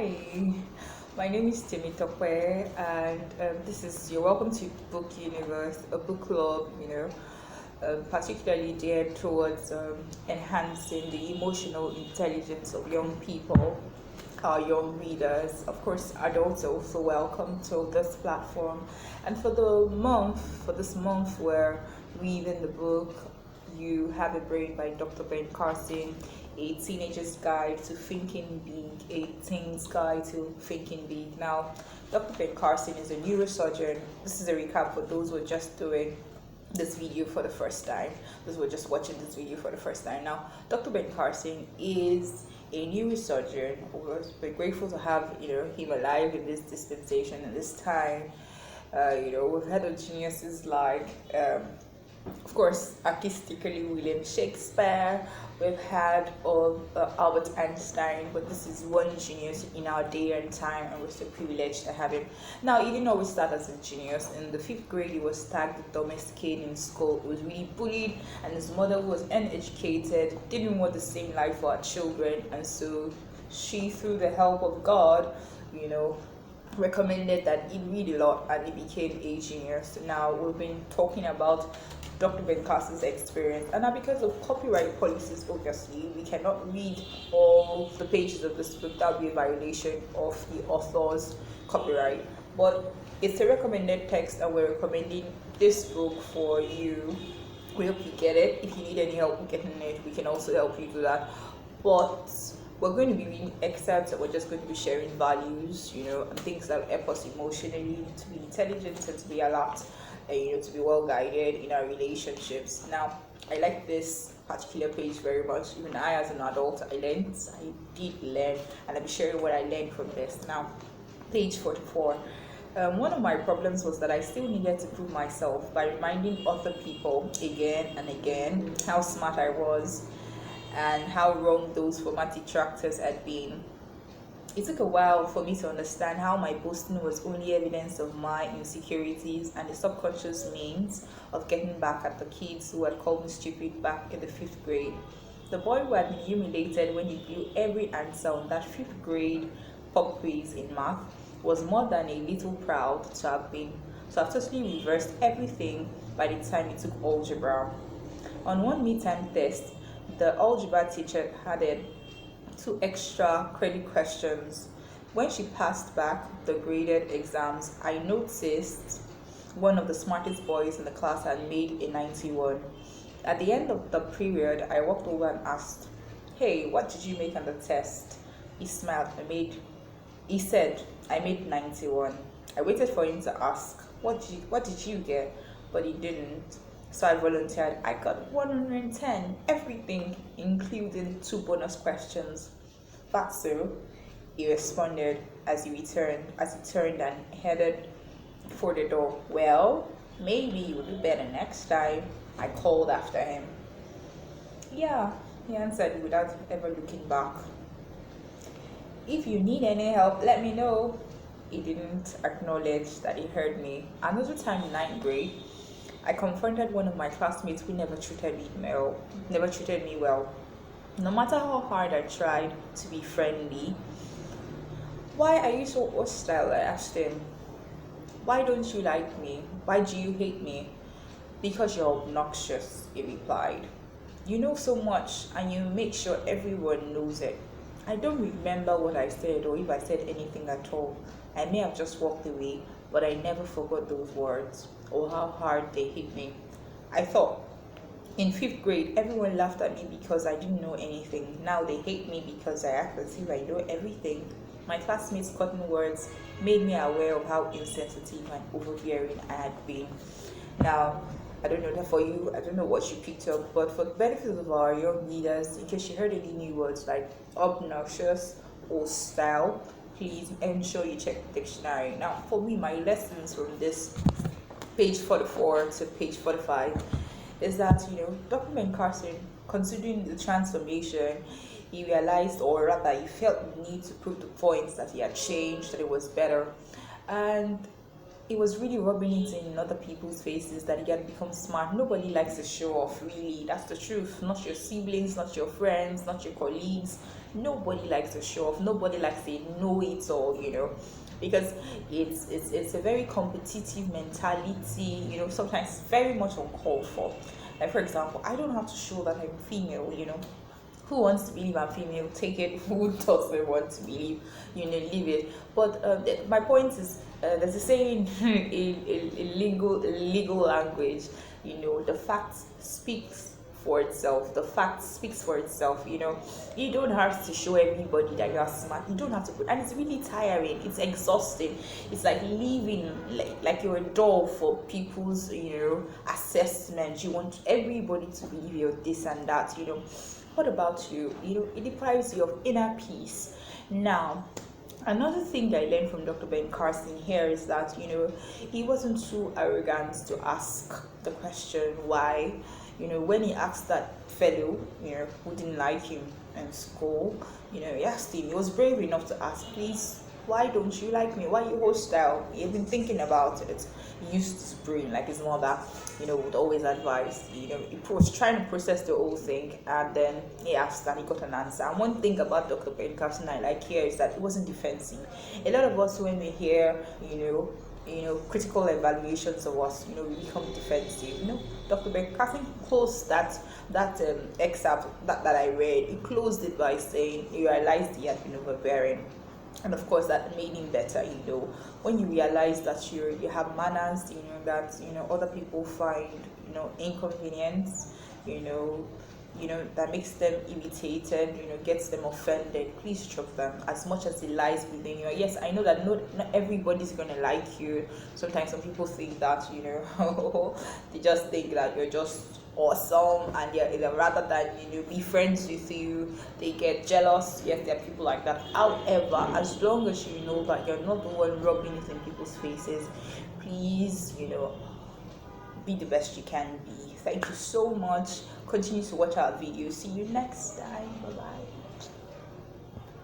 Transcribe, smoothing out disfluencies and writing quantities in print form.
Hi, my name is Timmy Tokwe, and this is you're welcome to Book Universe, a book club, particularly geared towards enhancing the emotional intelligence of young people, our young readers. Of course, adults are also welcome to this platform. And for this month, we're reading the book You Have a Brain by Dr. Ben Carson, a teenager's guide to thinking big, a teen's guide to thinking big. Now, Dr. Ben Carson is a neurosurgeon. This is a recap for those who are just doing this video for the first time. Those who are just watching this video for the first time. Now, Dr. Ben Carson is a neurosurgeon. We're grateful to have him alive in this dispensation and this time. We've had of geniuses like of course, artistically, William Shakespeare. We've had of Albert Einstein, but this is one genius in our day and time, and we're so privileged to have him. Now, he didn't always start as a genius. In the 5th grade, he was tagged the dumbest kid in school. He was really bullied, and his mother was uneducated, didn't want the same life for her children, and so she, through the help of God, recommended that he read a lot, and he became a genius. Now, we've been talking about Dr. Ben Carson's experience, and now because of copyright policies, obviously, we cannot read all the pages of this book. That would be a violation of the author's copyright. But it's a recommended text, and we're recommending this book for you. We hope you get it. If you need any help getting it, we can also help you do that. But we're going to be reading excerpts, and we're just going to be sharing values, and things that help us emotionally to be intelligent and to be alert, and to be well guided in our relationships. Now, I like this particular page very much. Even I, as an adult, I did learn, and I'll be sharing what I learned from this. Now, page 44. One of my problems was that I still needed to prove myself by reminding other people again and again how smart I was and how wrong those formative tractors had been. It took a while for me to understand how my boasting was only evidence of my insecurities and the subconscious means of getting back at the kids who had called me stupid back in the 5th grade. The boy who had been humiliated when he blew every answer on that 5th grade pop quiz in math was more than a little proud to have totally reversed everything by the time he took algebra. On one midterm test, the algebra teacher added 2 extra credit questions. When she passed back the graded exams, I noticed one of the smartest boys in the class had made a 91. At the end of the period, I walked over and asked, "Hey, what did you make on the test?" He smiled. He said, "I made 91. I waited for him to ask, what did you get?" But he didn't. So I volunteered. "I got 110, everything, including 2 bonus questions." "That's so," he responded as he turned and headed for the door. "Well, maybe you'll do better next time," I called after him. "Yeah," he answered without ever looking back. "If you need any help, let me know." He didn't acknowledge that he heard me. Another time in 9th grade, I confronted one of my classmates who never treated me well. No matter how hard I tried to be friendly. "Why are you so hostile?" I asked him. "Why don't you like me? Why do you hate me?" "Because you're obnoxious," he replied. "You know so much, and you make sure everyone knows it." I don't remember what I said or if I said anything at all. I may have just walked away, but I never forgot those words or how hard they hit me. I thought, in 5th grade, everyone laughed at me because I didn't know anything. Now they hate me because I act as if I know everything. My classmates' cutting words made me aware of how insensitive and overbearing I had been. Now, I don't know that for you, I don't know what you picked up, but for the benefit of our young readers, in case you heard any new words like obnoxious or style, please ensure you check the dictionary. Now, for me, my lessons from this page 44 to page 45 is that, Dr. Ben Carson, considering the transformation, he realized, or rather, he felt the need to prove the points that he had changed, that it was better. And it was really rubbing it in other people's faces that he had become smart. Nobody likes to show off, really. That's the truth. Not your siblings, not your friends, not your colleagues. Nobody likes to show off. Nobody likes to know it all, because it's a very competitive mentality, sometimes very much uncalled for. Like, for example, I don't have to show that I'm female. Who wants to believe I'm female? Take it. Who doesn't want to believe? Leave it. But my point is, there's a saying in legal language. The fact speaks for itself. The fact speaks for itself. You don't have to show everybody that you're smart. You don't have to and it's really tiring. It's exhausting. It's like living like you're a doll for people's assessment. You want everybody to believe you're this and that. What about you? It deprives you of inner peace. Now, another thing that I learned from Dr. Ben Carson here is that, he wasn't too arrogant to ask the question why. When he asked that fellow, who didn't like him in school, he asked him, he was brave enough to ask, please, why don't you like me? Why are you hostile? He had been thinking about it. He used his brain, like his mother, would always advise. He was trying to process the whole thing, and then he asked and he got an answer. And one thing about Dr. Ben Carson I like here is that it wasn't defensive. A lot of us, when we hear, critical evaluations of us, we become defensive. Dr. Ben Carson closed that excerpt that I read. He closed it by saying he realized he had been overbearing. And of course that made him better. When you realize that you have manners, that other people find inconvenience, that makes them irritated, gets them offended, please chop them as much as it lies within you. Yes, I know that not everybody's gonna like you. Sometimes some people think that they just think that you're just awesome, and they're rather than be friends with you, they get jealous. Yes, there are people like that. However, as long as you know that you're not the one rubbing it in people's faces, please be the best you can be. Thank you so much. Continue to watch our videos. See you next time. Bye bye.